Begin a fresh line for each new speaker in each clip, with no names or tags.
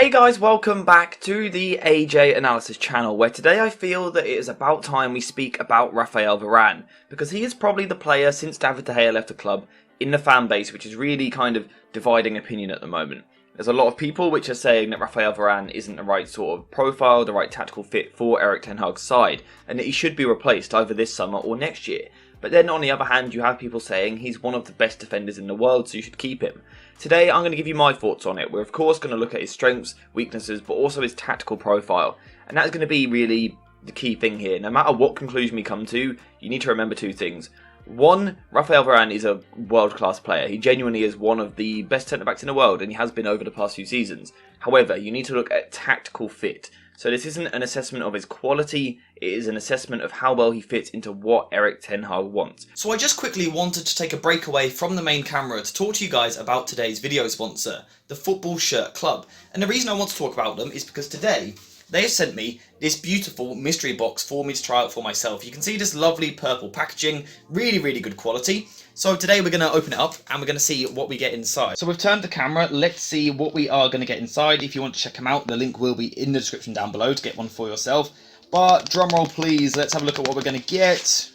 Hey guys, welcome back to the AJ Analysis channel, where today I feel that it is about time we speak about Raphael Varane, because he is probably the player since David De Gea left the club in the fan base which is really kind of dividing opinion at the moment. There's a lot of people which are saying that Raphael Varane isn't the right sort of profile, the right tactical fit for Erik ten Hag's side, and that he should be replaced either this summer or next year. But then on the other hand, you have people saying he's one of the best defenders in the world, so you should keep him. Today I'm going to give you my thoughts on it. We're of course going to look at his strengths, weaknesses, but also his tactical profile. And that is going to be really the key thing here. No matter what conclusion we come to, you need to remember two things. One, Raphael Varane is a world-class player. He genuinely is one of the best centre-backs in the world, and he has been over the past few seasons. However, you need to look at tactical fit. So this isn't an assessment of his quality, it is an assessment of how well he fits into what Erik ten Hag wants.
So I just quickly wanted to take a break away from the main camera to talk to you guys about today's video sponsor, the Football Shirt Club. And the reason I want to talk about them is because today they have sent me this beautiful mystery box for me to try out for myself. You can see this lovely purple packaging, really good quality. So today we're going to open it up and we're going to see what we get inside. So we've turned the camera, let's see what we are going to get inside. If you want to check them out, the link will be in the description down below to get one for yourself. But drum roll please, let's have a look at what we're going to get.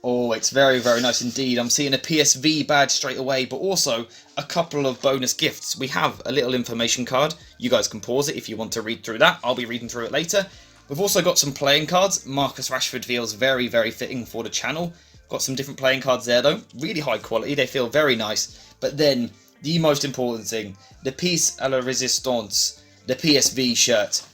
Oh, it's very nice indeed. I'm seeing a PSV badge straight away, but also a couple of bonus gifts. We have a little information card. You guys can pause it if you want to read through that. I'll be reading through it later. We've also got some playing cards. Marcus Rashford feels very fitting for the channel. Got some different playing cards there though. Really high quality. They feel very nice. But then, the most important thing, the Piece à la Résistance, the PSV shirt,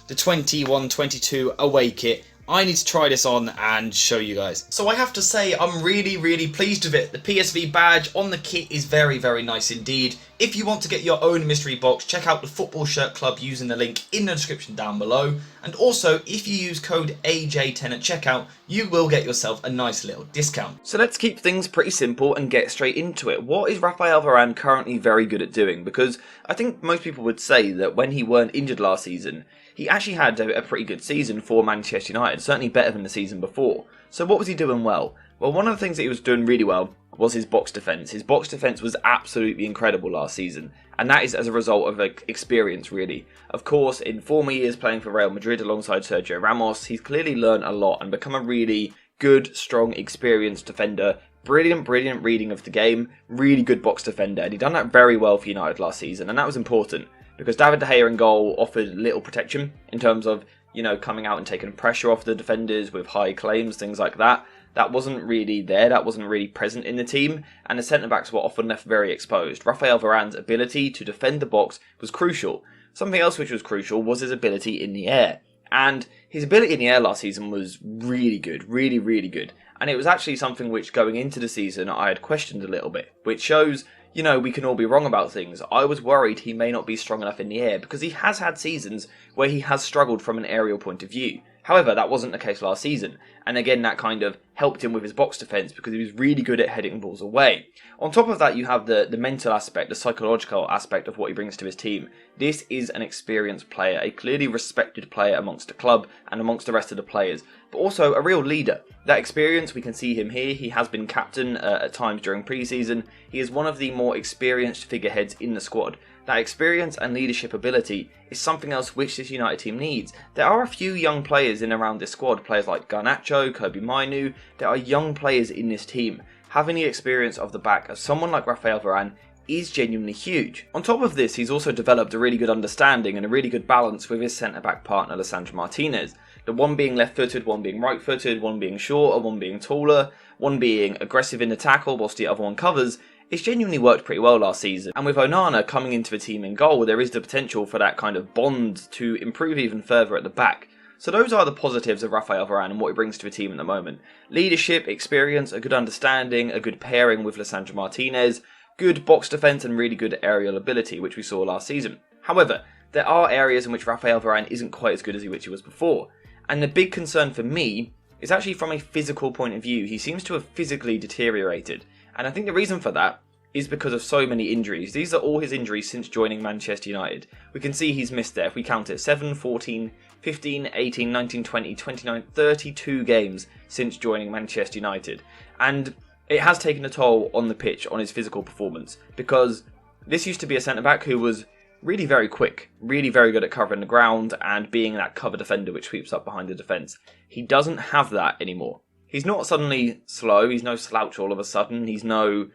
the 21-22 away kit. I need to try this on and show you guys. So I have to say I'm really pleased with it. The PSV badge on the kit is very nice indeed. If you want to get your own mystery box, check out the Football Shirt Club using the link in the description down below. And also, if you use code AJ10 at checkout, you will get yourself a nice little discount.
So let's keep things pretty simple and get straight into it. What is Raphael Varane currently very good at doing? Because I think most people would say that when he weren't injured last season, he actually had a pretty good season for Manchester United, certainly better than the season before. So what was he doing well? Well, one of the things that he was doing really well was his box defence. His box defence was absolutely incredible last season, and that is as a result of experience really. Of course, in former years playing for Real Madrid alongside Sergio Ramos, he's clearly learned a lot and become a really good, strong, experienced defender. Brilliant reading of the game, really good box defender, and he done that very well for United last season, and that was important. Because David De Gea in goal offered little protection in terms of, you know, coming out and taking pressure off the defenders with high claims, things like that. That wasn't really there, that wasn't really present in the team, and the centre-backs were often left very exposed. Raphael Varane's ability to defend the box was crucial. Something else which was crucial was his ability in the air. And his ability in the air last season was really good, really good. And it was actually something which going into the season I had questioned a little bit, which shows, you know, we can all be wrong about things. I was worried he may not be strong enough in the air because he has had seasons where he has struggled from an aerial point of view. However, that wasn't the case last season, and again that kind of helped him with his box defence because he was really good at heading balls away. On top of that, you have the mental aspect, the psychological aspect of what he brings to his team. This is an experienced player, a clearly respected player amongst the club and amongst the rest of the players, but also a real leader. That experience, we can see him here. He has been captain at times during pre-season. He is one of the more experienced figureheads in the squad. That experience and leadership ability is something else which this United team needs. There are a few young players in around this squad, players like Garnacho, Kobe Mainu. There are young players in this team. Having the experience of the back of someone like Raphael Varane is genuinely huge. On top of this, he's also developed a really good understanding and a really good balance with his centre-back partner, Lisandro Martinez. The one being left-footed, one being right-footed, one being shorter, one being taller, one being aggressive in the tackle whilst the other one covers. It's genuinely worked pretty well last season, and with Onana coming into the team in goal, there is the potential for that kind of bond to improve even further at the back. So those are the positives of Raphael Varane and what he brings to the team at the moment. Leadership, experience, a good understanding, a good pairing with Lisandro Martinez, good box defence and really good aerial ability, which we saw last season. However, there are areas in which Raphael Varane isn't quite as good as he was before, and the big concern for me is actually from a physical point of view. He seems to have physically deteriorated. And I think the reason for that is because of so many injuries. These are all his injuries since joining Manchester United. We can see he's missed there, if we count it, 7, 14, 15, 18, 19, 20, 29, 32 games since joining Manchester United. And it has taken a toll on the pitch, on his physical performance, because this used to be a centre-back who was really very quick, really very good at covering the ground and being that cover defender which sweeps up behind the defence. He doesn't have that anymore. He's not suddenly slow, he's no slouch all of a sudden, he's no,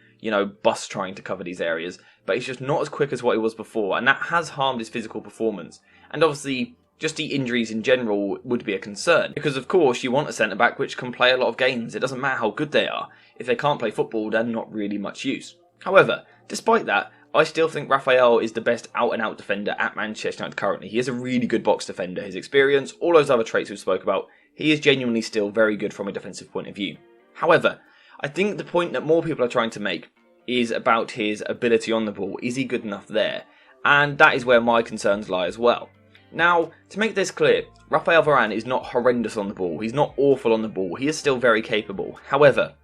bus trying to cover these areas, but he's just not as quick as what he was before, and that has harmed his physical performance. And obviously, just the injuries in general would be a concern, because of course you want a centre-back which can play a lot of games. It doesn't matter how good they are. If they can't play football, they're not really much use. However, despite that, I still think Raphael is the best out-and-out defender at Manchester United currently. He is a really good box defender. His experience, all those other traits we spoke about, he is genuinely still very good from a defensive point of view. However, I think the point that more people are trying to make is about his ability on the ball. Is he good enough there? And that is where my concerns lie as well. Now, to make this clear, Raphael Varane is not horrendous on the ball. He's not awful on the ball. He is still very capable. However,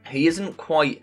he isn't quite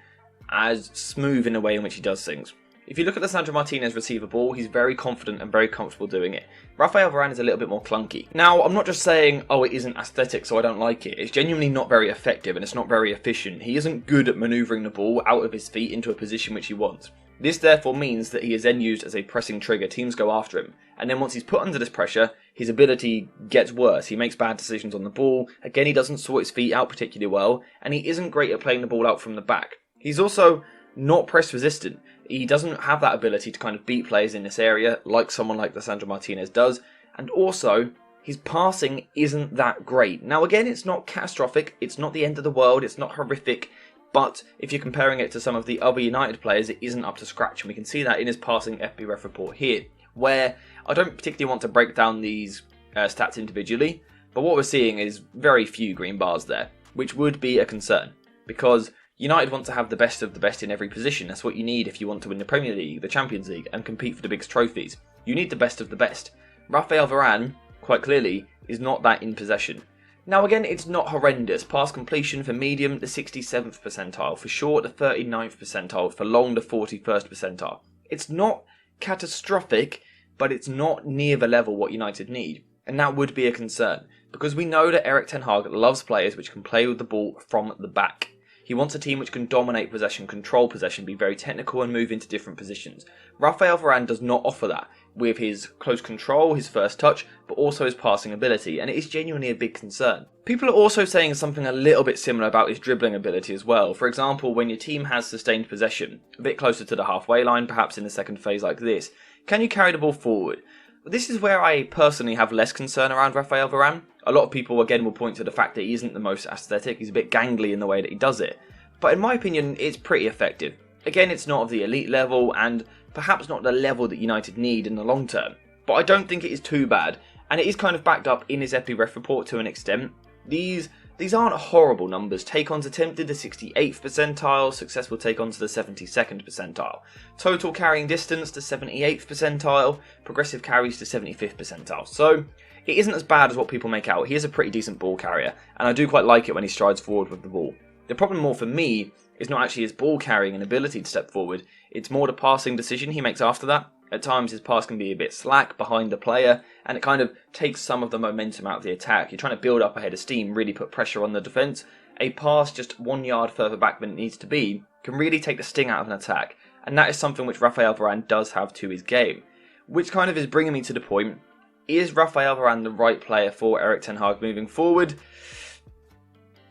as smooth in the way in which he does things. If you look at the Sandro Martinez receiver ball, he's very confident and very comfortable doing it. Raphael Varane is a little bit more clunky. Now, I'm not just saying, oh, it isn't aesthetic, so I don't like it. It's genuinely not very effective and it's not very efficient. He isn't good at manoeuvring the ball out of his feet into a position which he wants. This therefore means that he is then used as a pressing trigger. Teams go after him. And then once he's put under this pressure, his ability gets worse. He makes bad decisions on the ball. Again, he doesn't sort his feet out particularly well. And he isn't great at playing the ball out from the back. He's also not press resistant. He doesn't have that ability to kind of beat players in this area like someone like Sandro Martinez does. And also, his passing isn't that great. Now again, it's not catastrophic. It's not the end of the world. It's not horrific. But if you're comparing it to some of the other United players, it isn't up to scratch. And we can see that in his passing FBref report here, where I don't particularly want to break down these stats individually. But what we're seeing is very few green bars there, which would be a concern. Because United want to have the best of the best in every position. That's what you need if you want to win the Premier League, the Champions League, and compete for the biggest trophies. You need the best of the best. Raphael Varane, quite clearly, is not that in possession. Now again, it's not horrendous. Pass completion for medium, the 67th percentile. For short, the 39th percentile. For long, the 41st percentile. It's not catastrophic, but it's not near the level what United need. And that would be a concern. Because we know that Erik ten Hag loves players which can play with the ball from the back. He wants a team which can dominate possession, control possession, be very technical and move into different positions. Raphael Varane does not offer that with his close control, his first touch, but also his passing ability, and it is genuinely a big concern. People are also saying something a little bit similar about his dribbling ability as well. For example, when your team has sustained possession, a bit closer to the halfway line, perhaps in the second phase like this, can you carry the ball forward? This is where I personally have less concern around Raphael Varane. A lot of people again will point to the fact that he isn't the most aesthetic, he's a bit gangly in the way that he does it. But in my opinion, it's pretty effective. Again, it's not of the elite level, and perhaps not the level that United need in the long term. But I don't think it is too bad, and it is kind of backed up in his FBref report to an extent. These aren't horrible numbers. Take-ons attempted, the 68th percentile, successful take-ons to the 72nd percentile. Total carrying distance, the 78th percentile, progressive carries to 75th percentile. So, it isn't as bad as what people make out. He is a pretty decent ball carrier, and I do quite like it when he strides forward with the ball. The problem more for me is not actually his ball carrying and ability to step forward, it's more the passing decision he makes after that. At times his pass can be a bit slack behind the player, and it kind of takes some of the momentum out of the attack. You're trying to build up a head of steam, really put pressure on the defence. A pass just 1 yard further back than it needs to be can really take the sting out of an attack, and that is something which Raphael Varane does have to his game. Which kind of is bringing me to the point, is Raphael Varane the right player for Erik ten Hag moving forward?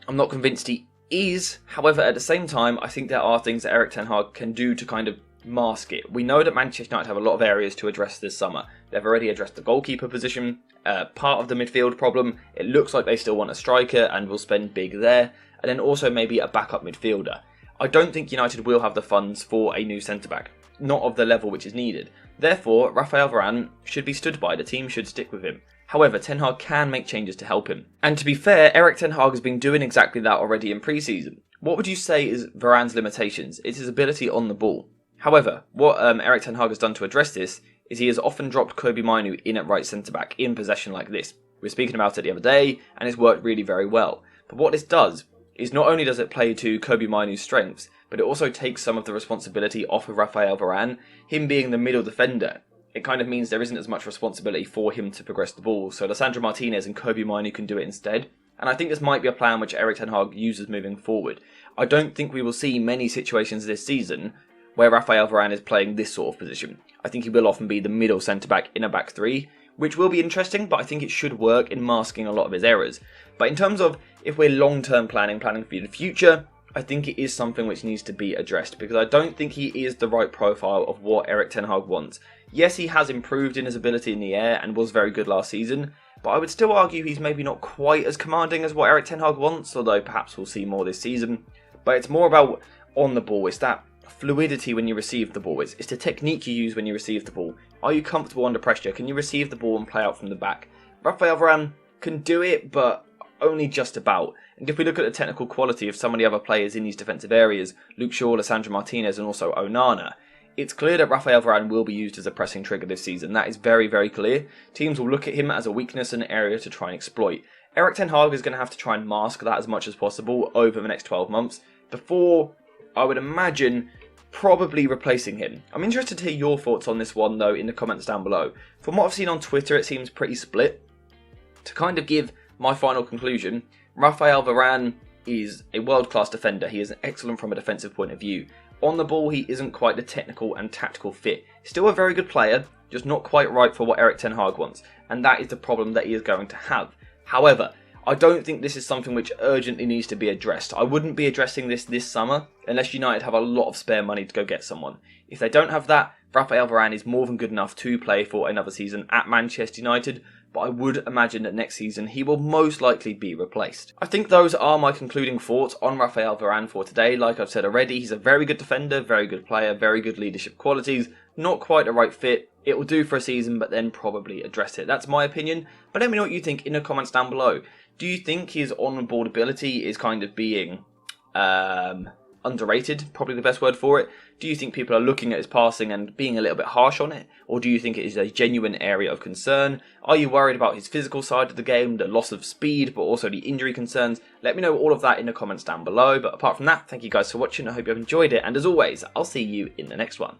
I'm not convinced he is. However, at the same time, I think there are things that Erik ten Hag can do to kind of mask it. We know that Manchester United have a lot of areas to address this summer. They've already addressed the goalkeeper position, part of the midfield problem. It looks like they still want a striker and will spend big there, and then also maybe a backup midfielder. I don't think United will have the funds for a new centre-back, not of the level which is needed. Therefore, Raphael Varane should be stood by. The team should stick with him. However, Ten Hag can make changes to help him. And to be fair, Erik ten Hag has been doing exactly that already in pre-season. What would you say is Varane's limitations? It's his ability on the ball. However, what Erik ten Hag has done to address this is he has often dropped Kobbie Mainoo in at right centre-back in possession like this. We were speaking about it the other day, and it's worked really very well. But what this does is not only does it play to Kobbie Mainoo's strengths, but it also takes some of the responsibility off of Raphael Varane, him being the middle defender. It kind of means there isn't as much responsibility for him to progress the ball, so Sandro Martinez and Kobbie Mainoo can do it instead. And I think this might be a plan which Erik ten Hag uses moving forward. I don't think we will see many situations this season where Raphael Varane is playing this sort of position. I think he will often be the middle centre-back in a back three, which will be interesting, but I think it should work in masking a lot of his errors. But in terms of if we're long-term planning for the future, I think it is something which needs to be addressed, because I don't think he is the right profile of what Erik ten Hag wants. Yes, he has improved in his ability in the air and was very good last season, but I would still argue he's maybe not quite as commanding as what Erik ten Hag wants, although perhaps we'll see more this season. But it's more about on the ball. It's that fluidity when you receive the ball. It's the technique you use when you receive the ball. Are you comfortable under pressure? Can you receive the ball and play out from the back? Raphael Varane can do it, but only just about. And if we look at the technical quality of some of the other players in these defensive areas, Luke Shaw, Lissandro Martinez and also Onana, it's clear that Raphael Varane will be used as a pressing trigger this season. That is very, very clear. Teams will look at him as a weakness and an area to try and exploit. Erik ten Hag is going to have to try and mask that as much as possible over the next 12 months before, I would imagine, probably replacing him. I'm interested to hear your thoughts on this one though in the comments down below. From what I've seen on Twitter, it seems pretty split. To kind of give my final conclusion, Raphael Varane is a world-class defender. He is excellent from a defensive point of view. On the ball, he isn't quite the technical and tactical fit. Still a very good player, just not quite right for what Erik ten Hag wants. And that is the problem that he is going to have. However, I don't think this is something which urgently needs to be addressed. I wouldn't be addressing this summer unless United have a lot of spare money to go get someone. If they don't have that, Raphael Varane is more than good enough to play for another season at Manchester United, but I would imagine that next season he will most likely be replaced. I think those are my concluding thoughts on Raphael Varane for today. Like I've said already, he's a very good defender, very good player, very good leadership qualities, not quite the right fit. It will do for a season, but then probably address it. That's my opinion, but let me know what you think in the comments down below. Do you think his on-board ability is kind of being underrated, probably the best word for it? Do you think people are looking at his passing and being a little bit harsh on it? Or do you think it is a genuine area of concern? Are you worried about his physical side of the game, the loss of speed, but also the injury concerns? Let me know all of that in the comments down below. But apart from that, thank you guys for watching. I hope you have enjoyed it. And as always, I'll see you in the next one.